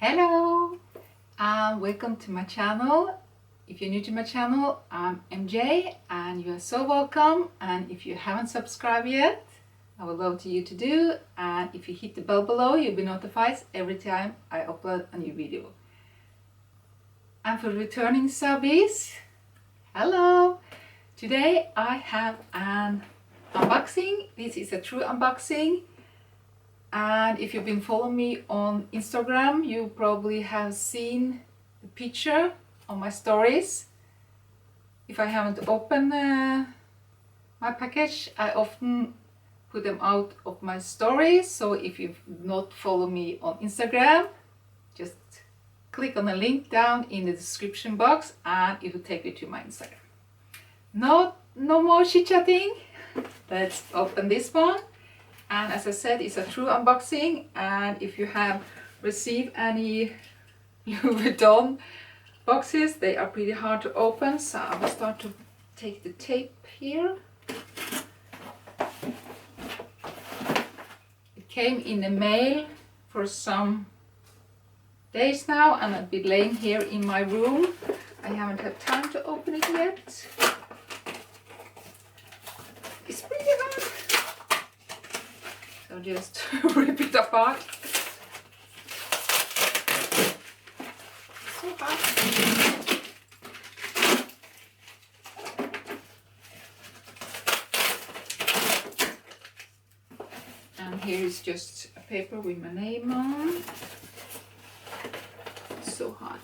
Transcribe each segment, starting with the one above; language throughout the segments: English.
Hello and welcome to my channel. If you're new to my channel, I'm MJ and you are so welcome, and if you haven't subscribed yet, I would love you to do, and if you hit the bell below, you'll be notified every time I upload a new video. And for returning subbies, hello! Today I have an unboxing. This is a true unboxing. And if you've been following me on Instagram, you probably have seen the picture on my stories. If I haven't opened my package, I often put them out of my stories. So if you've not followed me on Instagram, just click on the link down in the description box and it will take you to my Instagram. No more chit-chatting. Let's open this one. And as I said, it's a true unboxing, and if you have received any Louis Vuitton boxes, they are pretty hard to open, so I will start to take the tape here. It came in the mail for some days now, and I've been laying here in my room. I haven't had time to open it yet. It's pretty hard. So just rip it apart. So hard. And here is just a paper with my name on. So hard.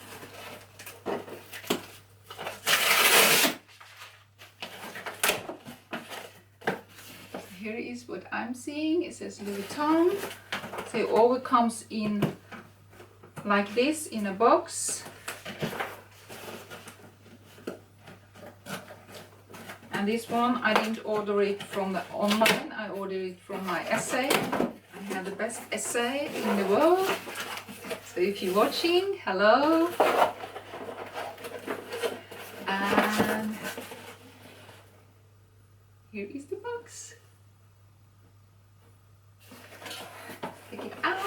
Here is what I'm seeing. It says Louis Vuitton. So it always comes in like this in a box. And this one I didn't order it from the online. I ordered it from my essay. I have the best essay in the world. So if you're watching, hello. And here is the box. Take it out.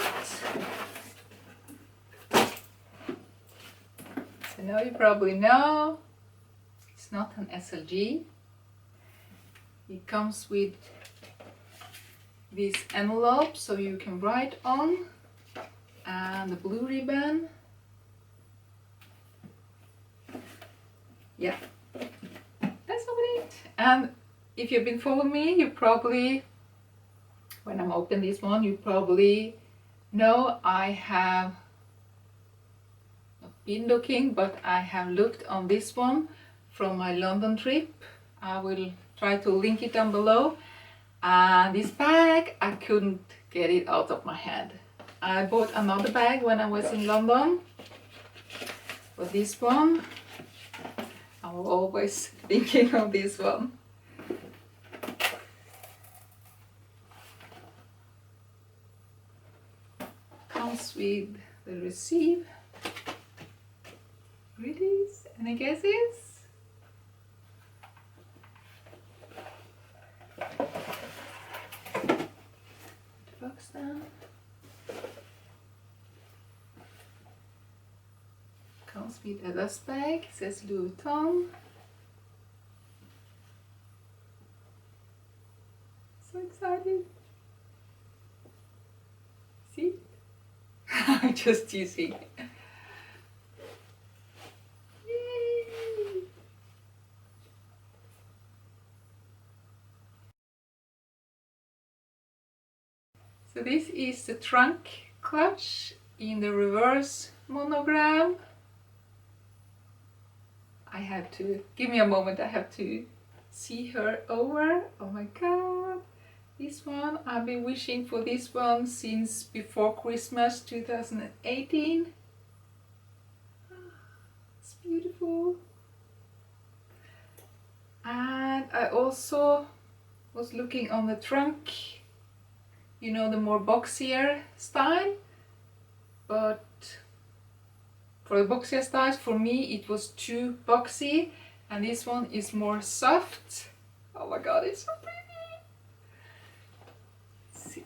So now you probably know it's not an SLG. It comes with this envelope so you can write on, and the blue ribbon. Yeah, that's about it. And if you've been following me, you probably, when I'm opening this one, you probably know I have not been looking, but I have looked on this one from my London trip. I will try to link it down below. And this bag, I couldn't get it out of my head. I bought another bag when I was in London, but this one, I'm always thinking of this one. Comes with the receipt. Goodies, any guesses? Put the box down. Comes with a dust bag. It says Louis Vuitton. So excited. See? Just using. Yay! So this is the trunk clutch in the reverse monogram. I have to, give me a moment, I have to see her over. Oh my god. This one, I've been wishing for this one since before Christmas 2018. It's beautiful. And I also was looking on the trunk, you know, the more boxier style. But for the boxier styles, for me it was too boxy, and this one is more soft. Oh my god, it's so pretty. See.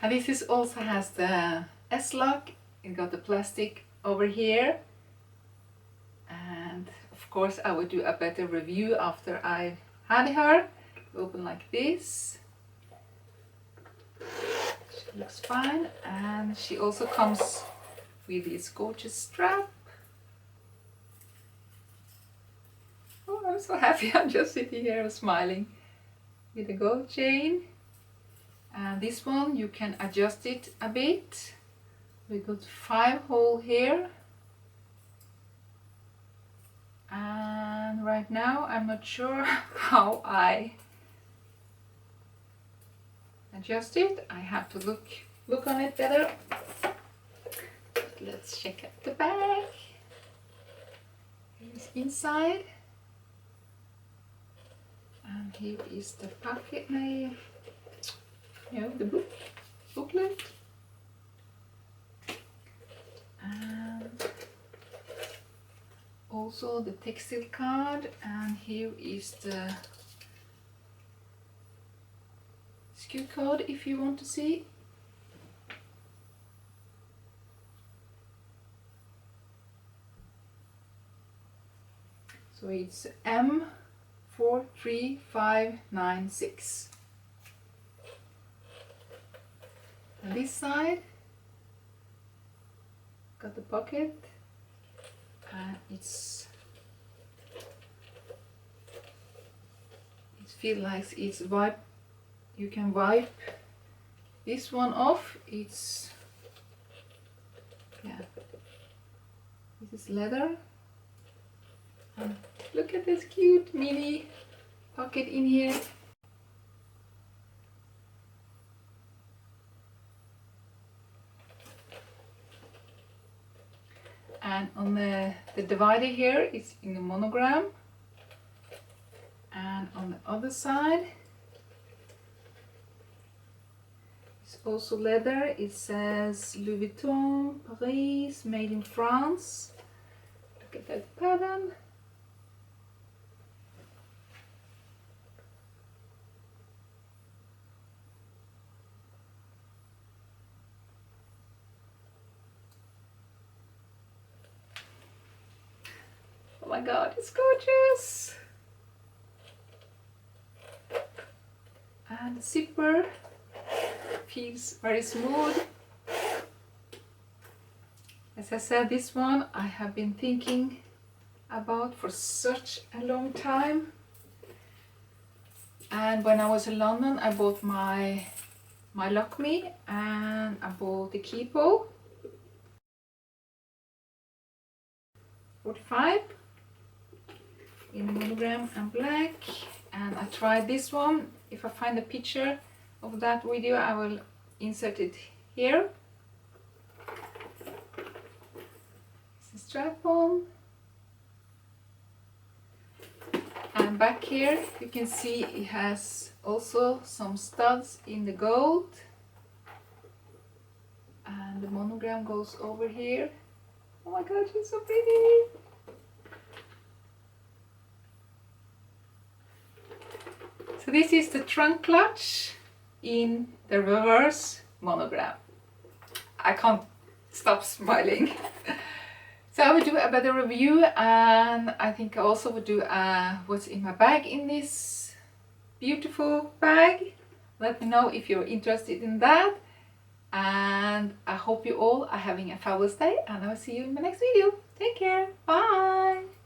And this is also has the S-lock. It got the plastic over here. And of course I will do a better review after I had her. Open like this. She looks fine, and she also comes with this gorgeous strap. Oh, I'm so happy. I'm just sitting here smiling with a gold chain. And this one you can adjust it a bit. We got 5 holes here. And right now I'm not sure how I adjust it. I have to look on it better. Let's check out the back. Here's inside. And here is the pocket, the booklet. And also the textile card, and here is the SKU code if you want to see. So it's M43596. And this side got the pocket, and it feels like it's wipe. You can wipe this one off. It's, yeah, this is leather. And look at this cute mini pocket in here. And on the divider here is in the monogram. And on the other side it's also leather. It says Louis Vuitton Paris, made in France. Look at that pattern. Oh my god, it's gorgeous! And the zipper feels very smooth. As I said, this one I have been thinking about for such a long time. And when I was in London, I bought my Lock Me, and I bought the Keepo 45 in monogram and black, and I tried this one. If I find a picture of that video, I will insert it here. It's a strap on, and back here you can see it has also some studs in the gold, and the monogram goes over here. Oh my god, she's so pretty! So this is the trunk clutch in the reverse monogram. I can't stop smiling. So I will do a better review, and I think I also will do what's in my bag in this beautiful bag. Let me know if you're interested in that. And I hope you all are having a fabulous day, and I will see you in my next video. Take care. Bye.